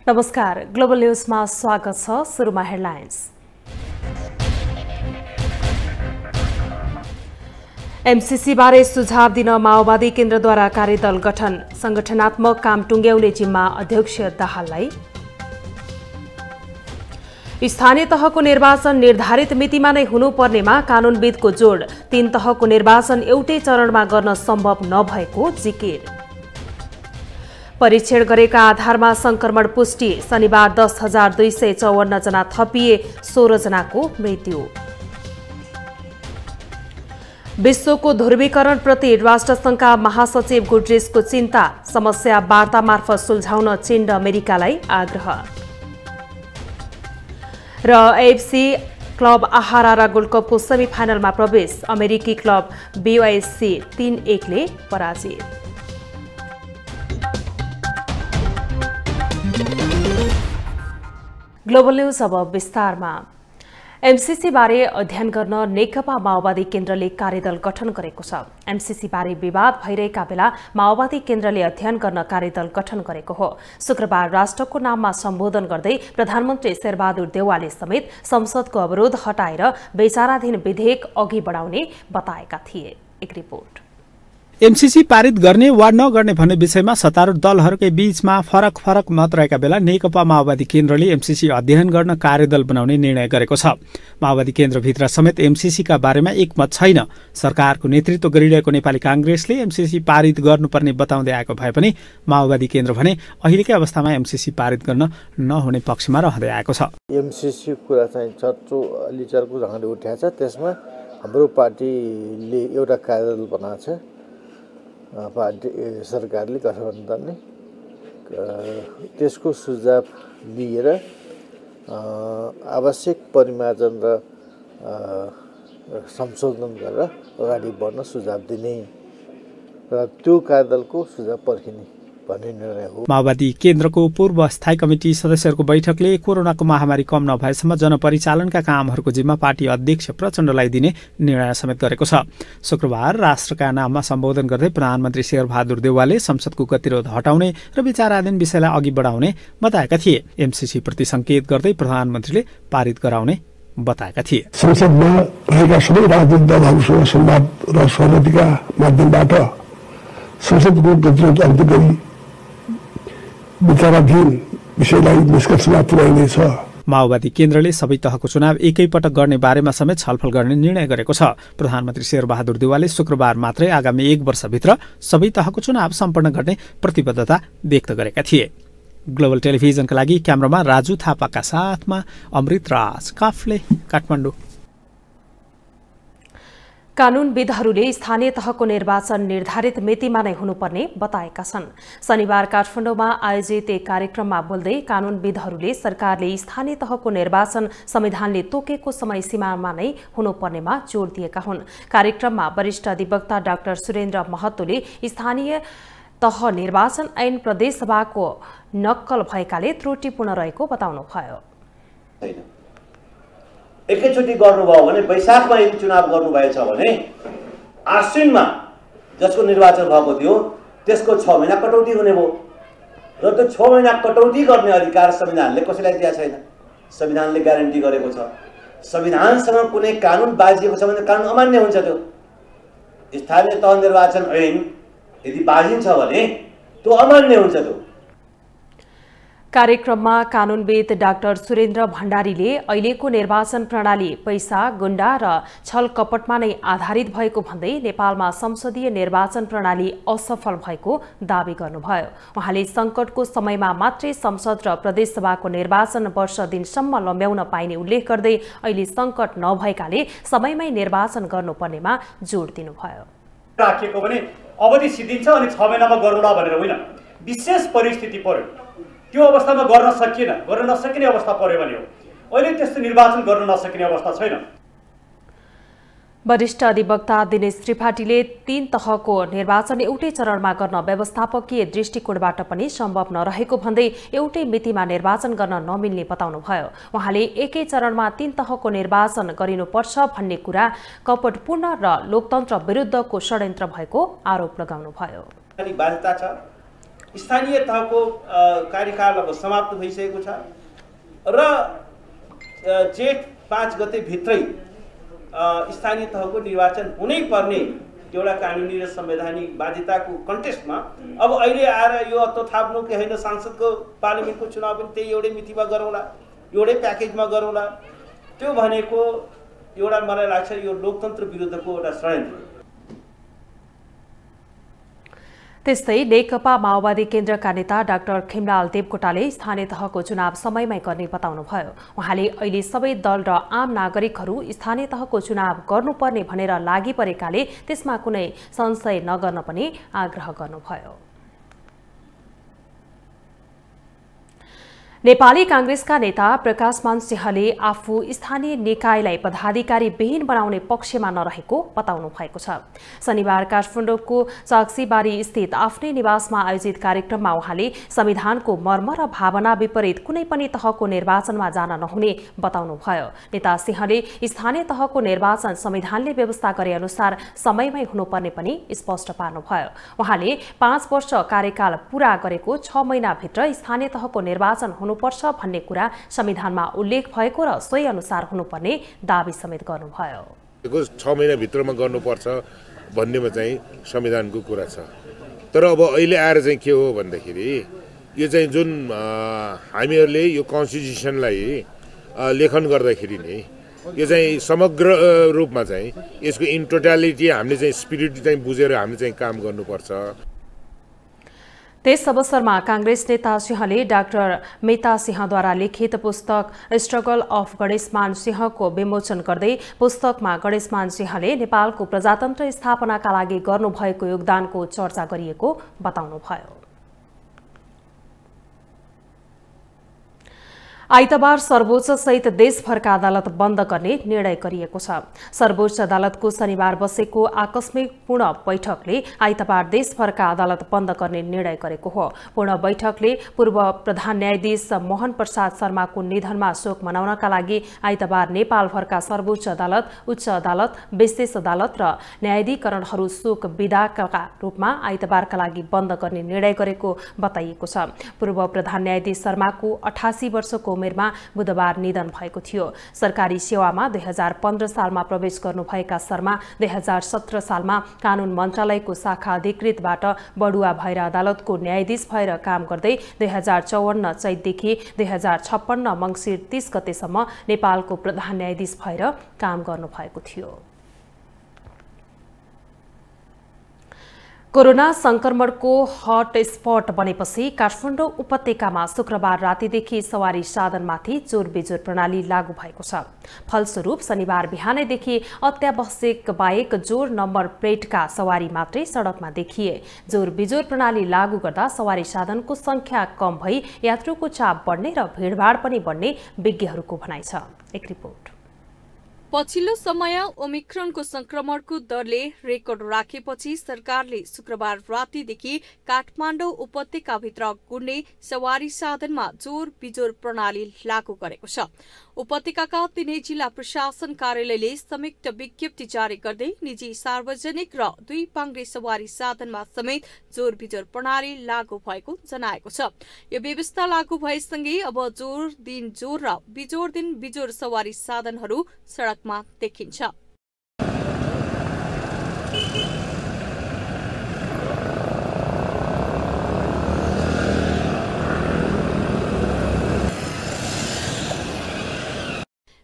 नमस्कार, ग्लोबल न्यूजमा स्वागत छ। सुरुमा हेडलाइन्स। एमसीसी बारे सुझाव दिन माओवादी केन्द्रद्वारा कार्यदल गठन, संगठनात्मक काम टुंग्याउने जिम्मा अध्यक्ष दाहाललाई। स्थानीय तहको निर्वाचन निर्धारित मितिमा नै हुनुपर्नेमा कानूनविदको जोड, 3 तहको निर्वाचन एउटै चरणमा गर्न सम्भव नभएको जिकिर। परीक्षण गरेका आधारमा संक्रमण पुष्टि, शनिबार 10,254 जना थपिए, 16 जनाको मृत्यु। विश्वको ध्रुवीकरणप्रति राष्ट्रसङ्घका महासचिव गुटरेसको चिन्ता, समस्या वार्ता मार्फत सुल्झाउन चीन र अमेरिकालाई आग्रह। र एएफसी क्लब आहारा गोल्ड कपको सेमिफाइनलमा प्रवेश, अमेरिकी क्लब BYSC 3-1 ले पराजित। ग्लोबल न्यूज अब विस्तारमा। एमसीसी बारे अध्ययन गर्न नेकपा माओवादी केन्द्रले कार्यदल गठन गरेको छ। एमसीसी बारे विवाद भइरहेका बेला माओवादी केन्द्रले अध्ययन गर्न कार्यदल गठन गरेको हो। शुक्रबार राष्ट्रको नाममा सम्बोधन गर्दै प्रधानमन्त्री शेरबहादुर देउवाले समेत संसदको अवरोध हटाएर विचाराधीन विधेयक अघि बढाउने बताएका थिए। एक रिपोर्ट। एमसीसी पारित गर्ने वा नगर्ने भन्ने विषयमा सत्तारूढ दलहरूकै बीचमा फरक मत रहेका बेला नेकपा माओवादी केन्द्रले एमसीसी अध्ययन गर्न कार्यदल बनाउने निर्णय गरेको छ। माओवादी केन्द्रभित्र समेत एमसीसीका बारेमा एकमत छैन। सरकारको नेतृत्व गरिरहेको नेपाली कांग्रेसले एमसीसी पारित गर्नुपर्ने बताउँदै आएको भए पनि माओवादी केन्द्र भने अहिलेकै अवस्थामा एमसीसी पारित गर्न नहुने पक्षमा रहँदै आएको छ। एमसीसी कुरा चाहिँ चर्को ढङ्गले उठाएको छ। त्यसमा हाम्रो पार्टीले एउटा कार्यदल बनाएको छ। पार्टी सरकारले गठबन्धनले त्यसको सुझाव लिएर आवश्यक परिमार्जन र संशोधन गरेर अगाडि बढ्न सुझाव दिने र त्यो कार्यदलको सुझाव पर्खिने भन्ने निर्णय हो। माओवादी केन्द्रको पूर्व स्थायी कमिटी सदस्यहरूको बैठकले कोरोनाको महामारी कम नभएसम्म जनपरिचालनका कामहरूको जिम्मा पार्टी अध्यक्ष प्रचण्डलाई दिने निर्णय समेत गरेको छ। शुक्रबार राष्ट्रका नाममा सम्बोधन गर्दै प्रधानमन्त्री शेरबहादुर देउवाले संसदको गतिरोध हटाउने र विचाराधीन विषयलाई अघि बढाउने बताएका थिए। एमसीसी प्रति संकेत गर्दै प्रधानमन्त्रीले पारित गराउने बताएका थिए। संसदमा रहेका सबै राजनीतिक दलहरूसँग संवाद र सहमतिका माध्यमबाट संसदको गतिरोध अन्त्य गरी विचाराधीन विषयलाई निष्कर्षमा पुर्याइनेछ। माओवादी केन्द्रले सबै तहको चुनाव एकैपटक गर्ने बारेमा समेत छलफल गर्ने निर्णय गरेको छ। प्रधानमन्त्री शेरबहादुर देउवाले शुक्रबार मात्रै आगामी 1 वर्षभित्र सबै तहको चुनाव सम्पन्न गर्ने प्रतिबद्धता व्यक्त गरेका थिए। ग्लोबल टेलिभिजनका लागि क्यामेरामा राजु थापाका साथमा अमृत राज काफले, काठमाडौँ। कानूनविदहरूले स्थानीय तहको निर्वाचन निर्धारित मितिमा नै हुनुपर्ने बताएका छन्। शनिबार काठमाडौँमा आयोजित एक कार्यक्रममा बोल्दै कानूनविदहरूले सरकारले स्थानीय तहको निर्वाचन संविधानले तोकेको समय सीमामा नै हुनुपर्नेमा जोड दिएका हुन्। कार्यक्रममा वरिष्ठ अधिवक्ता डाक्टर सुरेन्द्र महतोले स्थानीय तह निर्वाचन ऐन प्रदेशसभाको नक्कल भएकाले त्रुटिपूर्ण रहेको बताउनुभयो। एकैचोटि गर्नुभयो भने वैशाखमा यदि चुनाव गर्नुभएछ भने आश्विनमा जसको निर्वाचन भएको थियो त्यसको 6 महिना कटौती हुने भयो र त्यो 6 महिना कटौती गर्ने अधिकार संविधानले कसैलाई दिएको छैन। संविधानले ग्यारेन्टी गरेको छ। संविधानसँग कुनै कानुन बाजिएको छ भने कानुन अमान्य हुन्छ। त्यो स्थानीय तह निर्वाचन ऐन यदि बाजिन्छ भने त्यो अमान्य हुन्छ। त्यो कार्यक्रममा कानूनविद डाक्टर सुरेन्द्र भण्डारीले अहिलेको निर्वाचन प्रणाली पैसा, गुण्डा र छल कपटमा नै आधारित भएको भन्दै नेपालमा संसदीय निर्वाचन प्रणाली असफल भएको दावी गर्नुभयो। उहाँले संकटको समयमा मात्रै संसद र प्रदेशसभाको निर्वाचन वर्ष दिनसम्म लम्ब्याउन पाइने उल्लेख गर्दै अहिले संकट नभएकाले समयमै निर्वाचन गर्नुपर्नेमा जोड दिनुभयो। राखिएको भने अवधि सिद्धिन्छ अनि 6 महिनामा गरौँला भनेर होइन, विशेष परिस्थिति पर्यो त्यो अवस्थामा गर्न नसकिने अवस्था पर्यो भने हो। अहिले त्यस्तो निर्वाचन गर्न नसकिने अवस्था छैन। वरिष्ठ अधिवक्ता दिनेश त्रिपाठीले 3 तहको निर्वाचन एउटै चरणमा गर्न व्यवस्थापकीय दृष्टिकोणबाट पनि सम्भव नरहेको भन्दै एउटै मितिमा निर्वाचन गर्न नमिल्ने बताउनुभयो। उहाँले एकै चरणमा 3 तहको निर्वाचन गरिनुपर्छ भन्ने कुरा कपटपूर्ण र लोकतन्त्र विरुद्धको षड्यन्त्र भएको आरोप लगाउनुभयो। स्थानीय तहको कार्यकाल अब समाप्त भइसकेको छ र जेठ 5 गते भित्रै स्थानीय तहको निर्वाचन हुनै पर्ने एउटा कानुनी र संवैधानिक बाध्यताको कन्टेस्टमा अब अहिले आएर यो अत्तो थाप्नु कि होइन सांसदको पार्लिमेन्टको चुनाव पनि त्यही एउटै मितिमा गरौँला एउटै प्याकेजमा गरौँला त्यो भनेको एउटा मलाई लाग्छ यो लोकतन्त्र विरुद्धको एउटा षड्यन्त्र। त्यस्तै नेकपा माओवादी केन्द्रका नेता डाक्टर खिमलाल देवकोटाले स्थानीय तहको चुनाव समयमै गर्ने बताउनुभयो। उहाँले अहिले सबै दल र आम नागरिकहरू स्थानीय तहको चुनाव गर्नुपर्ने भनेर लागि परेकाले त्यसमा कुनै संशय नगर्न पनि आग्रह गर्नुभयो। नेपाली कांग्रेसका नेता प्रकाशमान सिंहले आफू स्थानीय निकायलाई पदाधिकारी विहीन बनाउने पक्षमा नरहेको बताउनु भएको छ। शनिबार काठमाडौँको चाक्सीबारी स्थित आफ्नै निवासमा आयोजित कार्यक्रममा उहाँले संविधानको मर्म र भावना विपरीत कुनै पनि तहको निर्वाचनमा जान नहुने बताउनुभयो। नेता सिंहले स्थानीय तहको निर्वाचन संविधानले व्यवस्था गरे अनुसार समयमै हुनुपर्ने पनि स्पष्ट पार्नुभयो। उहाँले 5 वर्ष कार्यकाल पूरा गरेको 6 महिनाभित्र स्थानीय तहको निर्वाचन पर्छ भन्ने कुरा संविधानमा उल्लेख भएको र सोही अनुसार हुनुपर्ने दाबी समेत गर्नुभयो। 6 महिना भित्रमा गर्नुपर्छ भन्नेमा चाहिँ संविधानको कुरा छ। तर अब अहिले आएर चाहिँ के हो भन्दाखेरि यो चाहिँ जुन हामीहरूले यो कन्स्टिट्युसनलाई लेखन गर्दाखेरि नि यो चाहिँ समग्र रूपमा चाहिँ यसको इन टोटालिटी हामीले चाहिँ स्पिरिट चाहिँ बुझेर हामीले चाहिँ काम गर्नुपर्छ। त्यस अवसरमा कांग्रेस नेता सिंहले डाक्टर मेता सिंहद्वारा लिखित पुस्तक स्ट्रगल अफ गणेशमान सिंहको विमोचन गर्दै पुस्तकमा गणेशमान सिंहले नेपालको प्रजातन्त्र स्थापनाका लागि गर्नुभएको योगदानको चर्चा गरिएको बताउनुभयो। आइतबार सर्वोच्च सहित देशभरका अदालत बन्द गर्ने निर्णय गरिएको छ। सर्वोच्च अदालतको शनिबार बसेको आकस्मिक पूर्ण बैठकले आइतबार देशभरका अदालत बन्द गर्ने निर्णय गरेको हो। पूर्ण बैठकले पूर्व प्रधान न्यायाधीश मोहन प्रसाद शर्माको निधनमा शोक मनाउनका लागि आइतबार नेपालभरका सर्वोच्च अदालत, उच्च अदालत, विशेष अदालत र न्यायाधिकरणहरू शोक विधाका रूपमा आइतबारका लागि बन्द गर्ने निर्णय गरेको बताइएको छ। पूर्व प्रधान न्यायाधीश शर्माको 88 वर्षको उमेरमा बुधबार निधन भएको थियो। सरकारी सेवामा 2015 सालमा प्रवेश गर्नुभएका शर्मा 2017 सालमा कानून मन्त्रालयको शाखा अधिकृतबाट बढुवा भएर अदालतको न्यायाधीश भएर काम गर्दै 2054 चैतदेखि 2056 मङ्सिर 30 गतेसम्म नेपालको प्रधान न्यायाधीश भएर काम गर्नुभएको थियो। कोरोना संक्रमणको हट स्पट बनेपछि काठमाडौँ उपत्यकामा शुक्रबार रातिदेखि सवारी साधनमाथि जोर बेजोर प्रणाली लागू भएको छ। फलस्वरूप शनिबार बिहानैदेखि अत्यावश्यक बाहेक जोर नम्बर प्लेटका सवारी मात्रै सडकमा देखिए। जोर बेजोर प्रणाली लागू गर्दा सवारी साधनको संख्या कम भई यात्रुको चाप बढ्ने र भीडभाड पनि बढ्ने विज्ञहरूको भनाइ छ। एक रिपोर्ट। पछिल्लो समय ओमिक्रोनको संक्रमणको दरले रेकर्ड राखेपछि सरकारले शुक्रबार रातिदेखि काठमाडौँ उपत्यकाभित्र गुड्ने सवारी साधनमा जोर बिजोर प्रणाली लागू गरेको छ। उपत्यकाका तीनै जिल्ला प्रशासन कार्यालयले संयुक्त विज्ञप्ति जारी गर्दै निजी, सार्वजनिक र 2 पाङ्ग्रे सवारी साधनमा समेत जोर बिजोर प्रणाली लागू भएको जनाएको छ। यो व्यवस्था लागू भएसँगै अब जोर दिन जोर र बिजोर दिन बिजोर सवारी साधनहरू सडकमा देखिन्छ।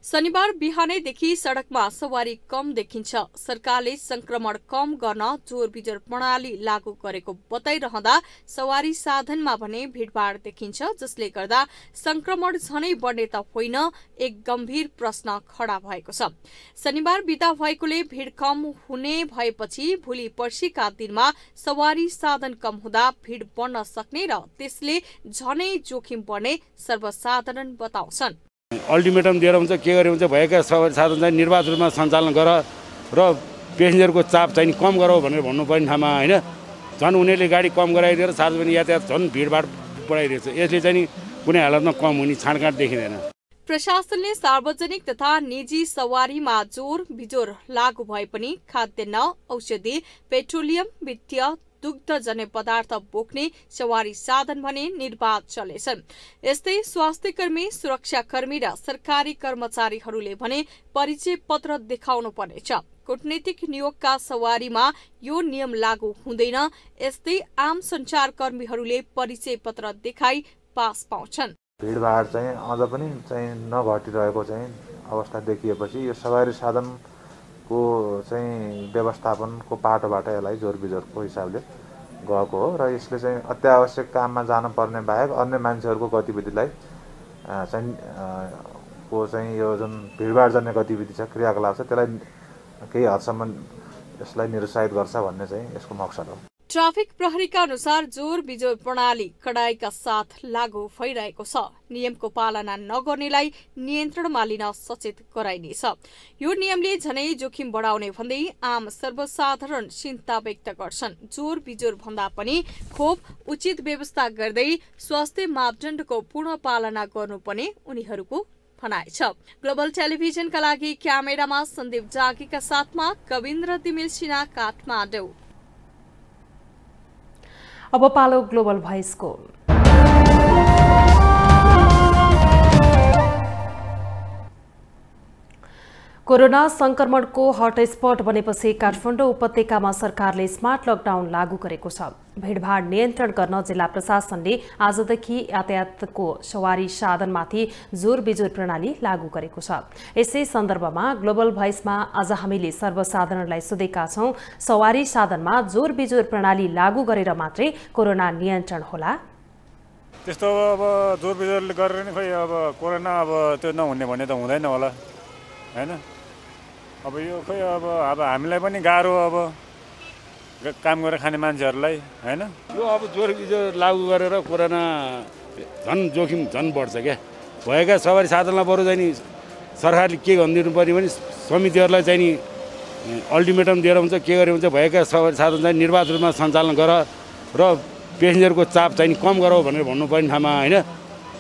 शनिबार बिहानैदेखि सडकमा सवारी कम देखिन्छ। सरकारले संक्रमण कम गर्न जोर बिजोर प्रणाली लागू गरेको बताइरहँदा सवारी साधनमा भने भीडभाड देखिन्छ, जसले गर्दा संक्रमण झनै बढ्ने त होइन, एक गम्भीर प्रश्न खडा भएको छ। शनिबार बिदा भएकोले भीड कम हुने भएपछि भोलि पर्सिका दिनमा सवारी साधन कम हुँदा भीड बढ्न सक्ने र त्यसले झनै जोखिम बढ्ने सर्वसाधारण बताउँछन्। अल्टिमेटम दिएर हुन्छ, के गरे हुन्छ, भएका सवारी साधन चाहिँ निर्वाध रूपमा सञ्चालन गर र पेसेन्जरको चाप चाहिँ कम गरौ भनेर भन्नुपर्ने ठाउँमा होइन, झन् उनीहरूले गाडी कम गराइदिएर सार्वजनिक यातायात झन् भिडभाड बढाइरहेछ। यसले चाहिँ कुनै हालतमा कम हुने छाँडकाँड देखिँदैन। प्रशासनले सार्वजनिक तथा निजी सवारीमा जोर बिजोर लागू भए पनि खाद्यान्न, औषधि, पेट्रोलियम, वित्तीय, दुग्धजन्य पदार्थ बोक्ने सवारी साधन भने निर्बाध चलेछन्। यस्तै स्वास्थ्यकर्मी, सुरक्षाकर्मी र सरकारी कर्मचारीहरूले भने परिचय पत्र देखाउनु पर्नेछ। कूटनीतिक नियोगका सवारीमा यो नियम लागू हुँदैन। यस्तै आम सञ्चारकर्मीहरूले परिचय पत्र देखाई पास पाउँछन्। भिडभाड चाहिँ अझ पनि नघटिरहेको चाहिँ अवस्था देखिएपछि यो सवारी साधनको चाहिँ व्यवस्थापनको पाटोबाट यसलाई जोरबिजोरको हिसाबले गएको हो र यसले चाहिँ अत्यावश्यक काममा जानुपर्ने बाहेक अन्य मान्छेहरूको गतिविधिलाई चाहिँ यो जुन भिडभाडजन्य गतिविधि छ, क्रियाकलाप छ, त्यसलाई केही हदसम्म यसलाई निरुत्साहित गर्छ भन्ने चाहिँ यसको मकसद हो। ट्राफिक प्रहरीका अनुसार जोर बिजोर प्रणाली कडाइका साथ लागू भइरहेको छ। नियमको पालना नगर्नेलाई नियन्त्रणमा लिन सचेत गराइनेछ। यो नियमले झनै जोखिम बढाउने भन्दै आम सर्वसाधारण चिन्ता व्यक्त गर्छन्। जोर बिजोर भन्दा पनि खोप उचित व्यवस्था गर्दै स्वास्थ्य मापदण्डको पूर्ण पालना गर्नुपर्ने उनीहरूको भनाइ छ। ग्लोबल टेलिभिजनका लागि क्यामेरामा सन्दीप जागीका साथमा कविन्द्र तिमिल सिन्हा, काठमाडौँ। अब पालो ग्लोबल भोइसको। कोरोना संक्रमणको हटस्पट बनेपछि काठमाडौँ उपत्यकामा सरकारले स्मार्ट लकडाउन लागू गरेको छ। भिडभाड नियन्त्रण गर्न जिल्ला प्रशासनले आजदेखि यातायातको सवारी साधनमाथि जोर बिजोर प्रणाली लागू गरेको छ। यसै सन्दर्भमा ग्लोबल भोइसमा आज हामीले सर्वसाधारणलाई सोधेका छौं, सवारी साधनमा जोर बिजोर प्रणाली लागू गरेर मात्रै कोरोना नियन्त्रण होला? त्यस्तो अब जोर बिजोर गरेर नि खोइ अब कोरोना अब त्यो नहुने भन्ने त हुँदैन होला हैन। अब यो खोइ अब हामीलाई पनि गाह्रो अब काम गरेर खाने मान्छेहरूलाई हैन। यो अब जोर बिजोर लागू गरेर कोरोना झन् जोखिम झन् बढ्छ क्या। भएका सवारी साधनलाई बरु चाहिँ नि सरकारले के भनिदिनु पर्यो भने समितिहरूलाई चाहिँ नि अल्टिमेटम दिएर हुन्छ, के गरे हुन्छ, भएका सवारी साधन चाहिँ निर्वाध रूपमा सञ्चालन गर र पेसेन्जरको चाप चाहिँ कम गराऊ भनेर भन्नुपर्ने ठाउँमा हैन।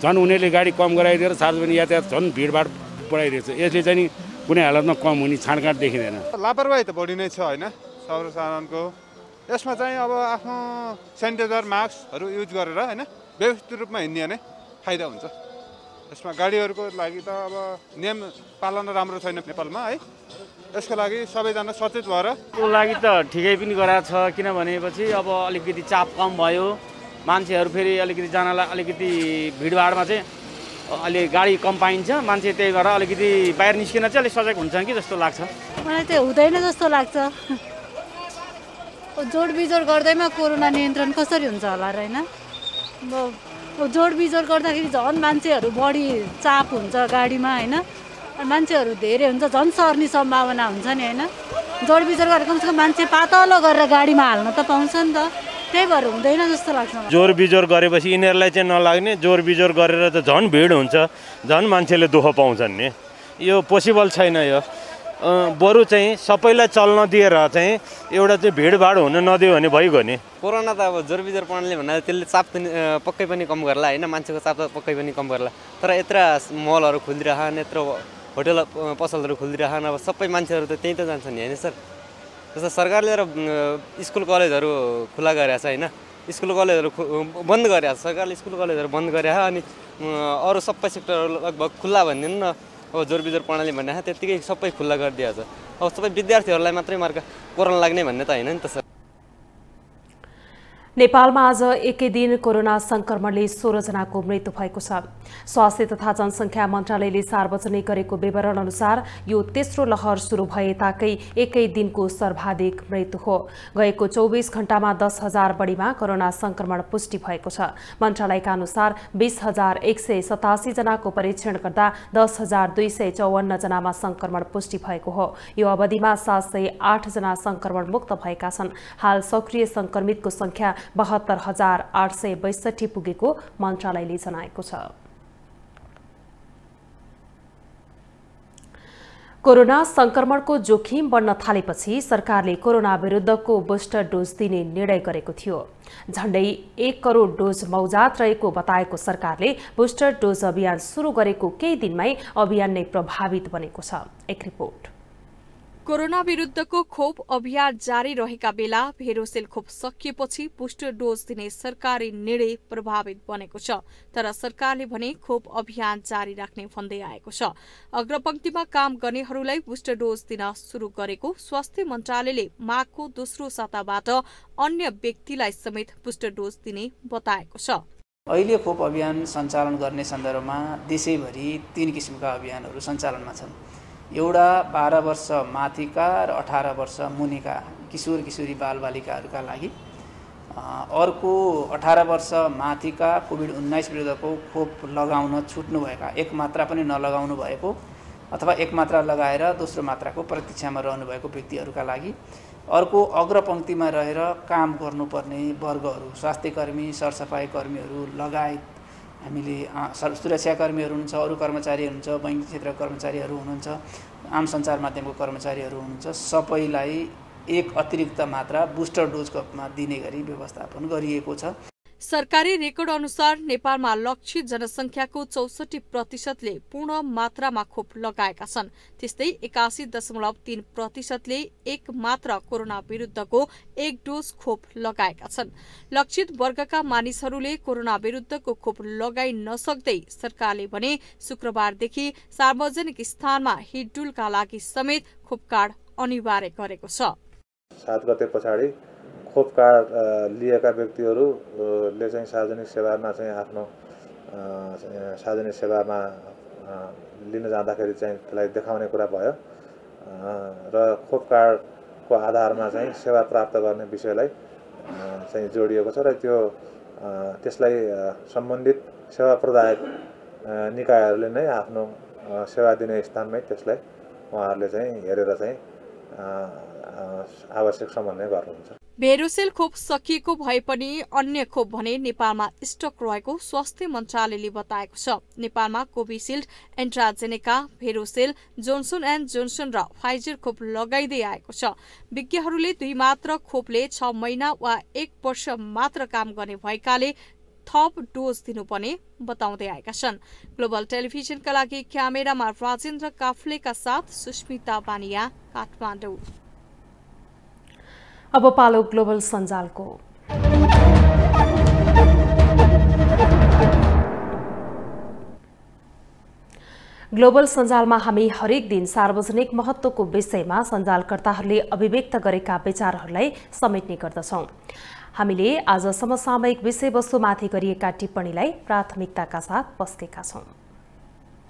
झन् उनीहरूले गाडी कम गराइदिएर सार्वजनिक यातायात झन् भिडभाड बढाइरहेछ। यसले चाहिँ नि कुनै हालतमा कम हुने छाँडकाँड देखिँदैन। लापरवाही त बढी नै छ होइन सर्वसाधारणको। यसमा चाहिँ अब आफ्नो सेनिटाइजर मास्कहरू युज गरेर होइन व्यवस्थित रूपमा हिँड्ने नै फाइदा हुन्छ। यसमा गाडीहरूको लागि त अब नियम पालना राम्रो छैन नेपालमा है। यसको लागि सबैजना सचेत भएर को लागि त ठिकै पनि गराएको छ। किनभनेपछि अब अलिकति चाप कम भयो, मान्छेहरू फेरि अलिकति जानलाई अलिकति भिडभाडमा चाहिँ अलि गाडी कम पाइन्छ, मान्छे त्यही भएर अलिकति बाहिर निस्किन चाहिँ अलिक सजग हुन्छ कि जस्तो लाग्छ। मलाई चाहिँ हुँदैन जस्तो लाग्छ। जोड बिजोड गर्दैमा कोरोना नियन्त्रण कसरी हुन्छ होला र होइन। जोड बिजोड गर्दाखेरि झन् मान्छेहरू बढी चाप हुन्छ गाडीमा होइन, मान्छेहरू धेरै हुन्छ, झन् सर्ने सम्भावना हुन्छ नि होइन। जोड बिजोड गरेर कमसेकम मान्छे पातलो गरेर गाडीमा हाल्न त पाउँछ नि त, त्यही भएर हुँदैन जस्तो लाग्छ। जोर बिजोर गरेपछि यिनीहरूलाई चाहिँ नलाग्ने, जोर बिजोर गरेर त झन् भिड हुन्छ, झन् मान्छेले दुःख पाउँछन् नि। यो पोसिबल छैन। यो बरु चाहिँ सबैलाई चल्न दिएर चाहिँ एउटा चाहिँ भिडभाड हुन नदियो भने भइगयो नि। कोरोना त अब जोर बिजोर प्रणाली भन्दा त्यसले चाप पक्कै पनि कम गर्ला होइन, मान्छेको चाप त पक्कै पनि कम गर्ला। तर यत्र मलहरू खुलिरहन्, यत्रो होटल पसलहरू खुलिरहन्, अब सबै मान्छेहरू त त्यहीँ त जान्छन् नि होइन सर। जस्तो सरकारले र स्कुल कलेजहरू खुला गरेको छ होइन, स्कुल कलेजहरू बन्द गरेको छ सरकारले, स्कुल कलेजहरू बन्द गरेको छ। अनि अरू सबै सेक्टरहरू लगभग खुल्ला भनिदिनु न। अब जोर बिजोर प्रणाली भन्ने त्यत्तिकै सबै खुल्ला गरिदिएको छ। अब सबै विद्यार्थीहरूलाई मात्रै मार्का कोरोना लाग्ने भन्ने त होइन नि त सर। नेपालमा आज एकै दिन कोरोना संक्रमणले 16 जनाको मृत्यु भएको छ। स्वास्थ्य तथा जनसङ्ख्या मन्त्रालयले सार्वजनिक गरेको विवरण अनुसार यो तेस्रो लहर सुरु भए ताकै एकै दिनको सर्वाधिक मृत्यु हो। गएको 24 घण्टामा 10,000 बढीमा कोरोना संक्रमण पुष्टि भएको छ। मन्त्रालयका अनुसार 20,187 जनाको परीक्षण गर्दा 10,254 जनामा संक्रमण पुष्टि भएको हो। यो अवधिमा 708 जना संक्रमण मुक्त भएका छन्। हाल सक्रिय संक्रमितको संख्या 72,862 पुगेको मन्त्रालयले जनाएको छ। कोरोना संक्रमणको जोखिम बढ्न थालेपछि सरकारले कोरोना विरुद्धको बुस्टर डोज दिने निर्णय गरेको थियो। झण्डै 1 करोड डोज मौजात रहेको बताएको सरकारले बुस्टर डोज अभियान सुरु गरेको केही दिनमै अभियान नै प्रभावित बनेको छ। एक रिपोर्ट। कोरोना विरुद्धको खोप अभियान जारी रहेका बेला भेरोसेल खोप सकिएपछि बुस्टर डोज दिने सरकारी निर्णय प्रभावित बनेको छ। तर सरकारले भने खोप अभियान जारी राख्ने भन्दै आएको छ। अग्रपंक्तिमा काम गर्नेहरूलाई बुस्टर डोज दिन शुरू गरेको स्वास्थ्य मन्त्रालयले माघको दोस्रो साताबाट अन्य व्यक्तिलाई समेत बुस्टर डोज दिने बताएको छ। अहिले खोप अभियान सञ्चालन गर्ने सन्दर्भमा देशैभरि 3 किसिमका अभियानहरू सञ्चालनमा छन्। एउटा 12 वर्ष माथिका र 18 वर्ष मुनिका किशोर किशोरी बालबालिकाहरूका लागि, अर्को 18 वर्ष माथिका कोभिड-19 विरुद्धको खोप लगाउन छुट्नुभएका, एक मात्रा पनि नलगाउनु भएको अथवा एक मात्रा लगाएर दोस्रो मात्राको प्रतीक्षामा रहनुभएको व्यक्तिहरूका लागि, अर्को अग्रपंक्तिमा रहेर काम गर्नुपर्ने वर्गहरू, स्वास्थ्यकर्मी, सरसफाई कर्मीहरू लगायत हामीले सुरक्षाकर्मीहरू हुनुहुन्छ, अरू कर्मचारीहरू हुनुहुन्छ, बैङ्क क्षेत्रका कर्मचारीहरू हुनुहुन्छ, आम सञ्चार माध्यमको कर्मचारीहरू हुनुहुन्छ, सबैलाई एक अतिरिक्त मात्रा बुस्टर डोजको रूपमा दिने गरी व्यवस्थापन गरिएको छ। सरकारी रेकर्ड अनुसार नेपालमा लक्षित जनसंख्याको 64% पूर्ण मात्रामा खोप लगाएका छन्। त्यस्तै 81.3% एक मात्रा कोरोना विरुद्धको एक डोज खोप लगाएका छन्। लक्षित वर्गका मानिसहरूले कोरोना विरुद्धको खोप लगाइ नसक्दै सरकारले भने शुक्रबारदेखि सार्वजनिक स्थानमा हिडडुलका लागि समेत खोप कार्ड अनिवार्य गरेको छ। 7 गते पछाडि खोप कार्ड लिएका व्यक्तिहरूले चाहिँ सार्वजनिक सेवामा चाहिँ आफ्नो सार्वजनिक सेवामा लिन जाँदाखेरि चाहिँ त्यसलाई देखाउने कुरा भयो र खोप कार्डको आधारमा चाहिँ सेवा प्राप्त गर्ने विषयलाई चाहिँ जोडिएको छ र त्यसलाई सम्बन्धित सेवा प्रदायक निकायहरूले नै आफ्नो सेवा दिने स्थानमै त्यसलाई उहाँहरूले चाहिँ हेरेर चाहिँ आवश्यक समन्वय गर्नुहुन्छ। भेरोसेल खोप सकिएको भए पनि अन्य खोप भने नेपालमा स्टक रहेको स्वास्थ्य मन्त्रालयले बताएको छ। नेपालमा कोभिसिल्ड, एन्ट्राजेनेका, भेरोसेल, जोन्सन एन्ड जोन्सन र फाइजर खोप लगाइदै आएको छ। विज्ञहरूले 2 मात्र खोपले 6 महिना वा 1 वर्ष मात्र काम गर्ने भएकाले थप डोज दिनुपर्ने बताउँदै आएका छन्। ग्लोबल टेलिभिजनका लागि क्यामेरामा राजेन्द्र काफ्लेका साथ सुस्मिता बानिया, काठमाडौँ। अब पालो ग्लोबल सञ्जालको। ग्लोबल सञ्जालमा हामी हरेक दिन सार्वजनिक महत्त्वको विषयमा सञ्जालकर्ताहरूले अभिव्यक्त गरेका विचारहरूलाई समेट्ने गर्दछौं। हामीले आज समसामयिक विषयवस्तुमाथि गरिएका टिप्पणीलाई प्राथमिकताका साथ पस्केका छौं।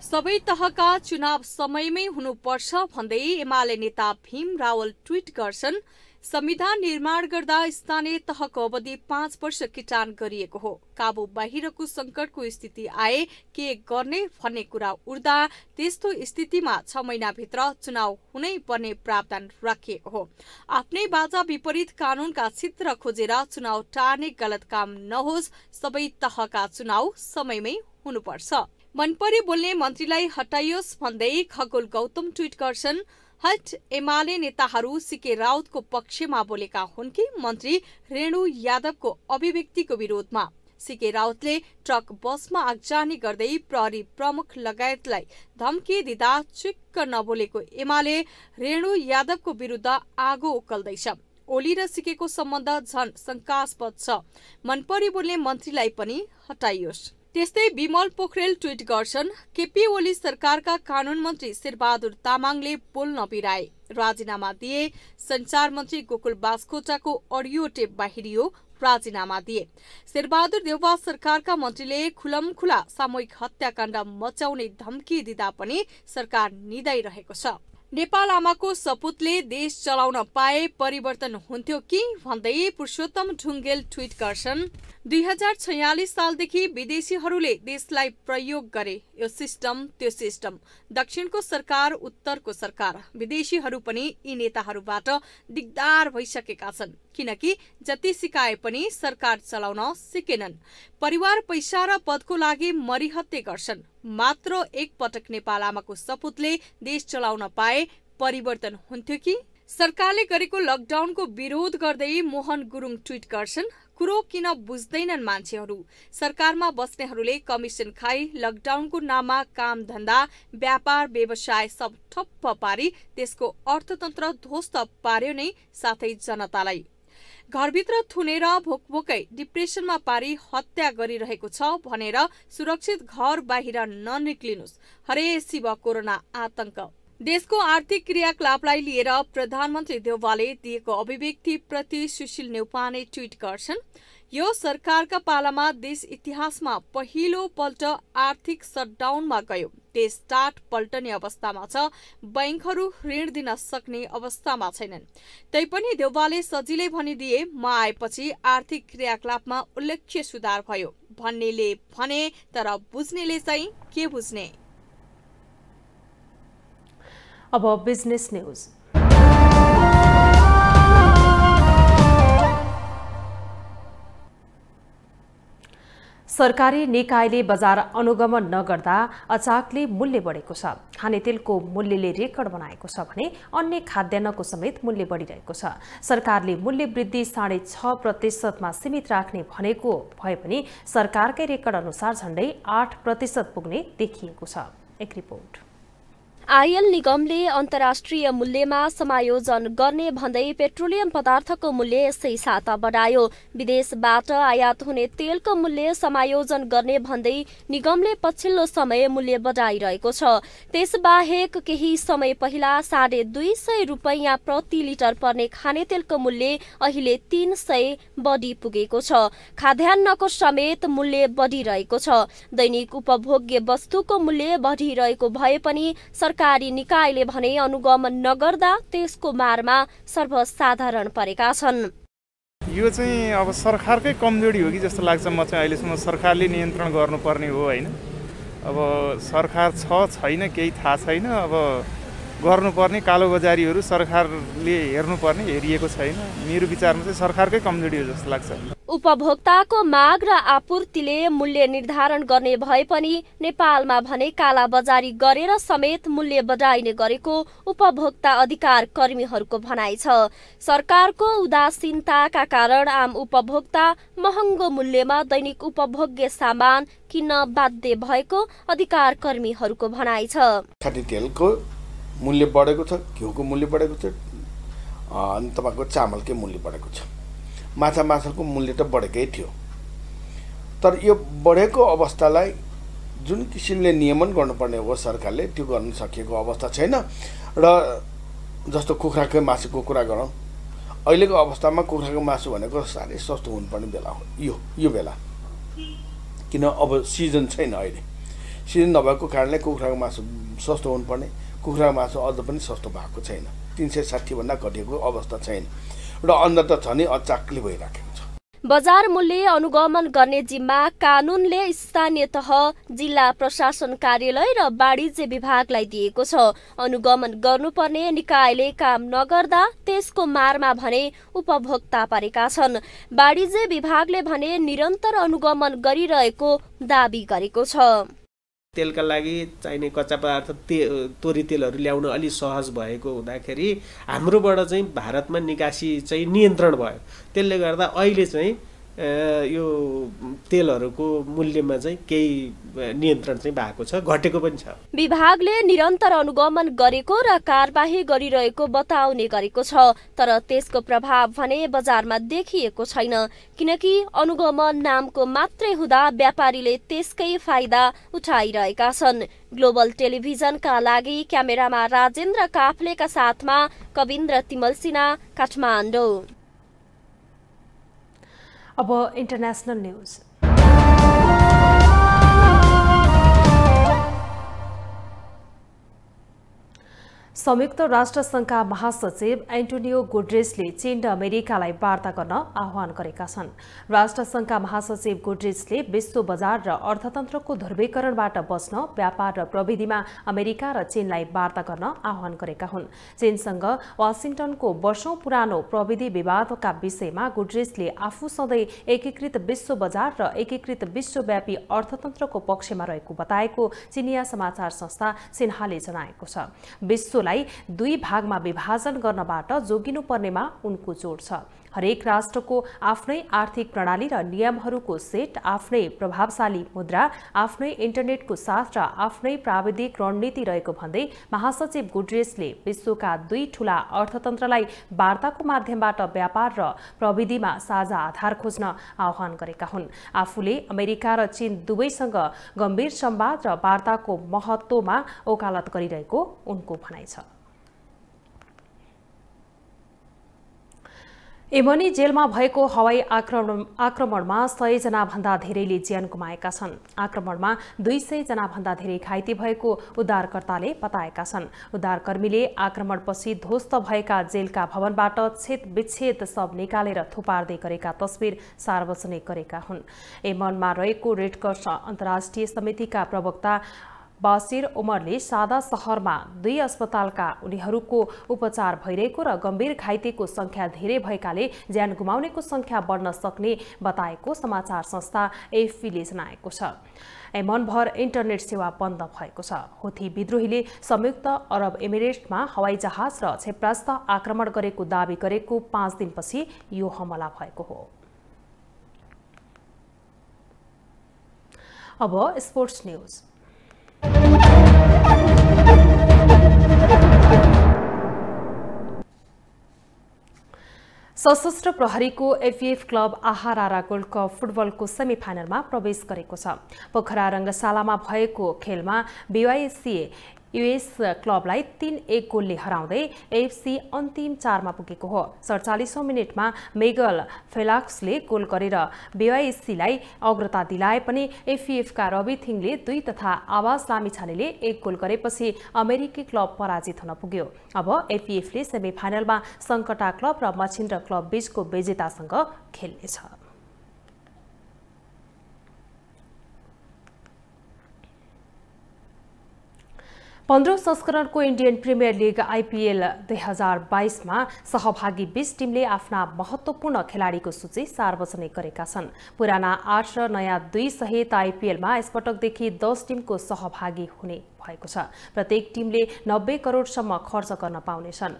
सबै तहका चुनाव समयमै हुनुपर्छ भन्दै एमाले नेता भीम रावल ट्वीट गर्छन्। संविधान निर्माण गर्दा स्थानीय तहको अवधि 5 वर्ष किटान गरिएको हो। काबु बाहिरको संकटको स्थिति आए के गर्ने भन्ने कुरा उठ्दा त्यस्तो स्थितिमा 6 महिनाभित्र चुनाव हुनै पर्ने प्रावधान राखिएको हो। आफ्नै बाजा विपरीत कानूनका छित्र खोजेर चुनाव टार्ने गलत काम नहोस्। सबै तहका चुनाव समयमै हुनुपर्छ। मनपरी बोल्ने मन्त्रीलाई हटाइयोस् भन्दै खगोल गौतम ट्वीट गर्छन्। हट, एमाले नेताहरू सीके राउतको पक्षमा बोलेका हुन् कि मन्त्री रेणु यादवको अभिव्यक्तिको विरोधमा? सीके राउतले ट्रक बसमा आगजनी गर्दै प्रहरी प्रमुख लगायतलाई धम्की दिँदा चुक्क नबोलेको एमाले रेणु यादवको विरुद्ध आगो उकल्दैछ। ओली र सीकेको सम्बन्ध झन शंकास्पद छ। मनपरी बोल्ने मन्त्रीलाई पनि हटाइयोस्। त्यस्तै विमल पोखरेल ट्वीट गर्छन्। केपी ओली सरकारका कानून मन्त्री शेरबहादुर तामाङले बोल्न बिराए। राजीनामा दिए। संचार मन्त्री गोकुल बास्कोटाको अडियो टेप बाहिरियो। राजीनामा दिए। शेरबहादुर देउवा सरकारका मन्त्रीले खुलमखुला सामूहिक हत्याकाण्ड मचाउने धम्की दिँदा पनि सरकार निदाइरहेको छ। नेपाल आमाको सपुतले देश चलाउन पाए परिवर्तन हुन्थ्यो कि भन्दै पुरुषोत्तम ढुङ्गेल ट्वीट गर्छन्। 2046 सालदेखि विदेशीहरूले देशलाई प्रयोग गरे। यो सिस्टम त्यो सिस्टम। दक्षिणको सरकार, उत्तरको सरकार, विदेशीहरू पनि यी नेताहरूबाट दिगदार भइसकेका छन्। किनकि जति सिकाए पनि सरकार चलाउन सिकेनन्। परिवार पैसा र पदको लागि मरिहत्ते गर्छन्। मात्र एक पटक नेपाल आमाको सपुतले देश चलाउन पाए परिवर्तन हुन्थ्यो कि? सरकारले गरेको लकडाउनको विरोध गर्दै मोहन गुरुङ ट्वीट गर्छन्। कुरो किन बुझ्दैनन् मान्छेहरू? सरकारमा बस्नेहरूले कमिसन खाई लकडाउनको नाममा काम धन्दा व्यापार व्यवसाय सब ठप्प पारी त्यसको अर्थतन्त्र ध्वस्त पार्यो नै, साथै जनतालाई घरभित्र थुनेर भोकभोकै डिप्रेसनमा पारी हत्या गरिरहेको छ भनेर सुरक्षित घर बाहिर ननिक्लिनुस्। हरे शिव कोरोना आतंक। देशको आर्थिक क्रियाकलापलाई लिएर प्रधानमन्त्री देउवाले दिएको अभिव्यक्तिप्रति सुशील नेउपाने ट्वीट गर्छन्। यो सरकारका पालामा देश इतिहासमा पहिलो पल्ट आर्थिक सटडाउनमा गयो। देश टाट पल्टने अवस्थामा छ। बैंकहरू ऋण दिन सक्ने अवस्थामा छैनन्। तैपनि देउवाले सजिलै भनिदिए, म आएपछि आर्थिक क्रियाकलापमा उल्लेख्य सुधार भयो भन्नेले भने, तर बुझ्नेले चाहिँ के बुझ्ने? अब बिजनेस न्यूज। सरकारी निकायले बजार अनुगमन नगर्दा अचाकले मूल्य बढेको छ। खानेतेलको मूल्यले रेकर्ड बनाएको छ भने अन्य खाद्यान्नको समेत मूल्य बढिरहेको छ। सरकारले मूल्य वृद्धि 6.5% सीमित राख्ने भनेको भए पनि सरकारकै रेकर्ड अनुसार झण्डै 8% पुग्ने देखिएको छ। एक रिपोर्ट। आयल निगमले अन्तर्राष्ट्रिय मूल्यमा समायोजन गर्ने भन्दै पेट्रोलियम पदार्थको मूल्य यसै साता बढायो। विदेशबाट आयात हुने तेलको मूल्य समायोजन गर्ने भन्दै निगमले पछिल्लो समय मूल्य बढाइरहेको छ। त्यसबाहेक केही समय पहिला 250 रुपैयाँ प्रति लिटर पर्ने खानेतेलको मूल्य अहिले 300 बढी पुगेको छ। खाद्यान्नको समेत मूल्य बढिरहेको छ। दैनिक उपभोग्य वस्तुको मूल्य बढिरहेको भए पनि सरकारी निकायले भने अनुगमन नगर्दा त्यसको मारमा सर्वसाधारण परेका छन्। यो चाहिँ अब सरकारकै कमजोरी हो कि जस्तो लाग्छ। म चाहिँ अहिलेसम्म सरकारले नियन्त्रण गर्नुपर्ने हो हैन। अब सरकार छैन केही थाहा छैन। अब गर्नुपर्ने कालोबजारीहरू सरकारले हेर्नुपर्ने हेरिएको छैन। मेरो विचारमा चाहिँ सरकारकै कमजोरी हो जस्तो लाग्छ। उपभोक्ताको माग र आपूर्तिले मूल्य निर्धारण गर्ने भए पनि नेपालमा भने कालाबजारी गरेर समेत मूल्य बढाइने गरेको उपभोक्ता अधिकार कर्मीहरूको भनाइ छ। सरकारको उदासीनताका कारण आम उपभोक्ता महँगो मूल्यमा दैनिक उपभोग्य सामान किन्न बाध्य भएको अधिकार कर्मीहरूको भनाइ छ। खाद्यतेलको मूल्य बढेको छ, घिउको मूल्य बढेको छ, अनि तपाईँको चामलकै मूल्य बढेको छ। माछाको मूल्य त बढेकै थियो, तर यो बढेको अवस्थालाई जुन किसिमले नियमन गर्नुपर्ने हो सरकारले त्यो गर्न सकेको अवस्था छैन। र जस्तो कुखुराकै मासुको कुरा गरौँ, अहिलेको अवस्थामा कुखुराको मासु भनेको साह्रै सस्तो हुनुपर्ने बेला हो यो बेला। किन अब सिजन छैन, अहिले सिजन नभएको कारणले कुखुराको मासु सस्तो हुनुपर्ने, कुखुराको मासु अझ पनि सस्तो भएको छैन। 360 भन्दा घटेको अवस्था छैन र अन्त त छ नि अचाकले भइराखेको छ। बजार मूल्य अनुगमन गर्ने जिम्मा कानूनले स्थानीय तह, जिल्ला प्रशासन कार्यालय र वाणिज्य विभागलाई दिएको छ। अनुगमन गर्नुपर्ने निकायले काम नगर्दा त्यसको मारमा भने उपभोक्ता परेका छन्। वाणिज्य विभागले भने निरन्तर अनुगमन गरिरहेको दाबी गरेको छ। तेलका लागि चाहिने कच्चा पदार्थ तोरी तेलहरू ल्याउन अलि सहज भएको हुँदाखेरि हाम्रोबाट चाहिँ भारतमा निकासी चाहिँ नियन्त्रण भयो। त्यसले गर्दा अहिले चाहिँ यो तेलहरूको मूल्यमा चाहिँ केही नियन्त्रण चाहिँ भएको छ, घटेको पनि छ। विभागले निरन्तर अनुगमन गरेको र कारबाही गरिरहेको बताउने गरेको छ, तर त्यसको प्रभाव भने बजारमा देखिएको छैन। किनकि अनुगमन नामको मात्रै हुँदा व्यापारीले त्यसकै फाइदा उठाइरहेका छन्। ग्लोबल टेलिभिजनका लागि क्यामेरामा राजेन्द्र काफ्लेका साथमा कविन्द्र तिमल सिन्हा, काठमाडौँ। अब इन्टरनेशनल न्यूज। संयुक्त राष्ट्र संघका महासचिव एन्टोनियो गुटेरेसले चीन र अमेरिकालाई वार्ता गर्न आह्वान गरेका छन्। राष्ट्र संघका महासचिव गुटेरेसले विश्व बजार र अर्थतन्त्रको ध्रुवीकरणबाट बच्न व्यापार र प्रविधिमा अमेरिका र चीनलाई वार्ता गर्न आह्वान गरेका हुन्। चीनसँग वाशिंटनको वर्षौं पुरानो प्रविधि विवादका विषयमा गुटेरेसले आफू सधैँ एकीकृत विश्व बजार र एकीकृत विश्वव्यापी अर्थतन्त्रको पक्षमा रहेको बताएको चिनिया समाचार संस्था सिन्हाले जनाएको छ। विश्वलाई दुई भागमा विभाजन गर्नबाट जोगिनु पर्नेमा उनको जोड छ। हरेक राष्ट्रको आफ्नै आर्थिक प्रणाली र नियमहरूको सेट, आफ्नै प्रभावशाली मुद्रा, आफ्नै इन्टरनेटको साथ र आफ्नै प्राविधिक रणनीति रहेको भन्दै महासचिव गुटेरेसले विश्वका 2 ठूला अर्थतन्त्रलाई वार्ताको माध्यमबाट व्यापार र प्रविधिमा साझा आधार खोज्न आह्वान गरेका हुन्। आफूले अमेरिका र चीन दुवैसँग गम्भीर संवाद र वार्ताको महत्त्वमा वकालत गरिरहेको उनको भनाइ छ। यमनी जेलमा भएको हवाई आक्रमणमा 100 जना भन्दा धेरैले ज्यान गुमाएका छन्। आक्रमणमा 200 जना भन्दा धेरै घाइते भएको उद्धारकर्ताले बताएका छन्। उद्धारकर्मीले आक्रमणपछि ध्वस्त भएका जेलका भवनबाट छेदविच्छेद सब निकालेर थुपार्दै गरेका तस्बिर सार्वजनिक गरेका हुन्। यमनमा रहेको रेडक्रस अन्तर्राष्ट्रिय समितिका प्रवक्ता बासिर उमरले सादा शहरमा 2 अस्पतालका उनीहरूको उपचार भइरहेको र गम्भीर घाइतेको संख्या धेरै भएकाले ज्यान गुमाउनेको संख्या बढ्न सक्ने बताएको समाचार संस्था एएफपीले जनाएको छ। यमनभर इन्टरनेट सेवा बन्द भएको छ। हुथी विद्रोहीले संयुक्त अरब एमिरेट्समा हवाई जहाज र क्षेपणास्त्र आक्रमण गरेको दावी गरेको 5 दिनपछि यो हमला भएको हो। अब स्पोर्ट्स न्यूज। सशस्त्र प्रहरीको एफएफ क्लब आहारारा गोल्ड कप फुटबलको सेमिफाइनलमा प्रवेश गरेको छ। पोखरा रंगशालामा भएको खेलमा बीवाईसी यूएस क्लबलाई 3-1 गोलले हराउँदै एफसी अन्तिम 4 मा पुगेको हो। 47औं मिनेटमा मेगल फेलाक्सले गोल गरेर बीवाईसीलाई अग्रता दिलाए पनि एफएफका रवि थिङले 2 तथा आवाज लामिछानेले 1 गोल गरेपछि अमेरिकी क्लब पराजित हुन पुग्यो। अब एफएफले सेमिफाइनलमा संकटा क्लब र मछिन्द्र क्लब बीचको विजेतासँग खेल्नेछ। पंद्रौं संस्करणको इन्डियन प्रिमियर लीग आईपीएल 2022 मा सहभागी 20 टिमले आफ्ना महत्वपूर्ण खेलाडीको सूची सार्वजनिक गरेका छन्। पुराना 8 र नयाँ 2 सहित आईपीएलमा यसपटकदेखि 10 टिमको सहभागी हुने भएको छ। प्रत्येक टिमले 90 करोडसम्म खर्च गर्न पाउनेछन्।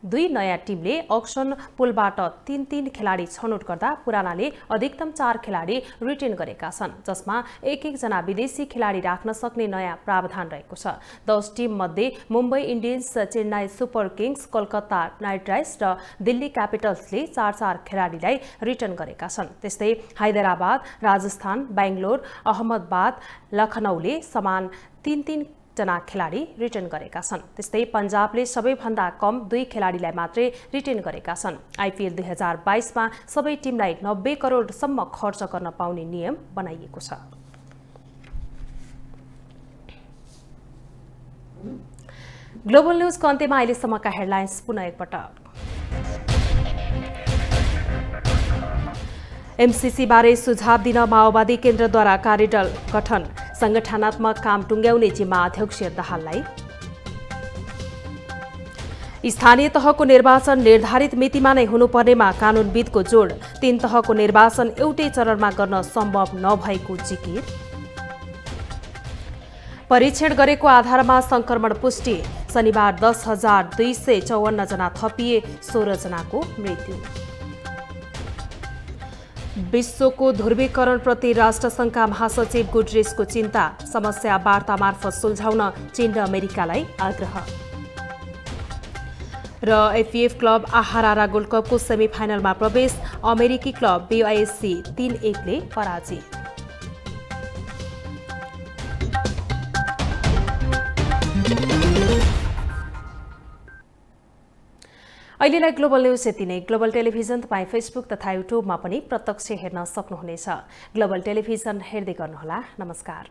2 नयाँ टिमले अक्सन पुलबाट 3-3 खेलाडी छनौट गर्दा पुरानाले अधिकतम 4 खेलाडी रिटेन गरेका छन्, जसमा 1-1 जना विदेशी खेलाडी राख्न सक्ने नयाँ प्रावधान रहेको छ। 10 टिम मध्ये Mumbai Indians, Chennai super kings, Kolkata knight riders र दिल्ली क्यापिटल्सले 4-4 खेलाडीलाई रिटर्न गरेका छन्। त्यस्तै हैदराबाद, राजस्थान, बेंगलोर, अहमदाबाद, लखनऊले समान 3-3 जना खेलाडी रिटर्न गरेका छन्। त्यस्तै पञ्जाबले सबैभन्दा कम 2 खेलाडीलाई मात्रै रिटेन गरेका छन्। आईपीएल 2022 मा सबै टिमलाई 90 करोडसम्म खर्च गर्न पाउने नियम बनाइएको छ। ग्लोबल न्यूजको अन्त्यमा अहिलेसम्मका हेडलाइन्स पुनः एकपटक। एमसीसी बारे सुझाव दिन माओवादी केन्द्रद्वारा कार्यदल गठन, संगठनात्मक काम टुंग्याउने जिम्मा अध्यक्ष दाहाललाई। स्थानीय तहको निर्वाचन निर्धारित मितिमा नै हुनुपर्नेमा कानूनविदको जोड, 3 तहको निर्वाचन एउटै चरणमा गर्न सम्भव नभएको जिकिर। परीक्षण गरेको आधारमा संक्रमण पुष्टि, शनिबार 10,254 जना थपिए, 16 जनाको मृत्यु। विश्वको ध्रुवीकरणप्रति राष्ट्रसङ्घका महासचिव गुटेरेसको चिन्ता, समस्या वार्ता मार्फत सुल्झाउन चीन र अमेरिकालाई आग्रह। र एफएफ क्लब आहारारा गोल्ड कपको सेमिफाइनलमा प्रवेश, अमेरिकी क्लब बीआईसी 3-1 ले पराजित। अहिलेलाई ग्लोबल न्यूज यति नै। ग्लोबल टेलिभिजन तपाईँ फेसबुक तथा युट्युबमा पनि प्रत्यक्ष हेर्न सक्नुहुनेछ। ग्लोबल टेलिभिजन हेर्दै गर्नुहोला। नमस्कार।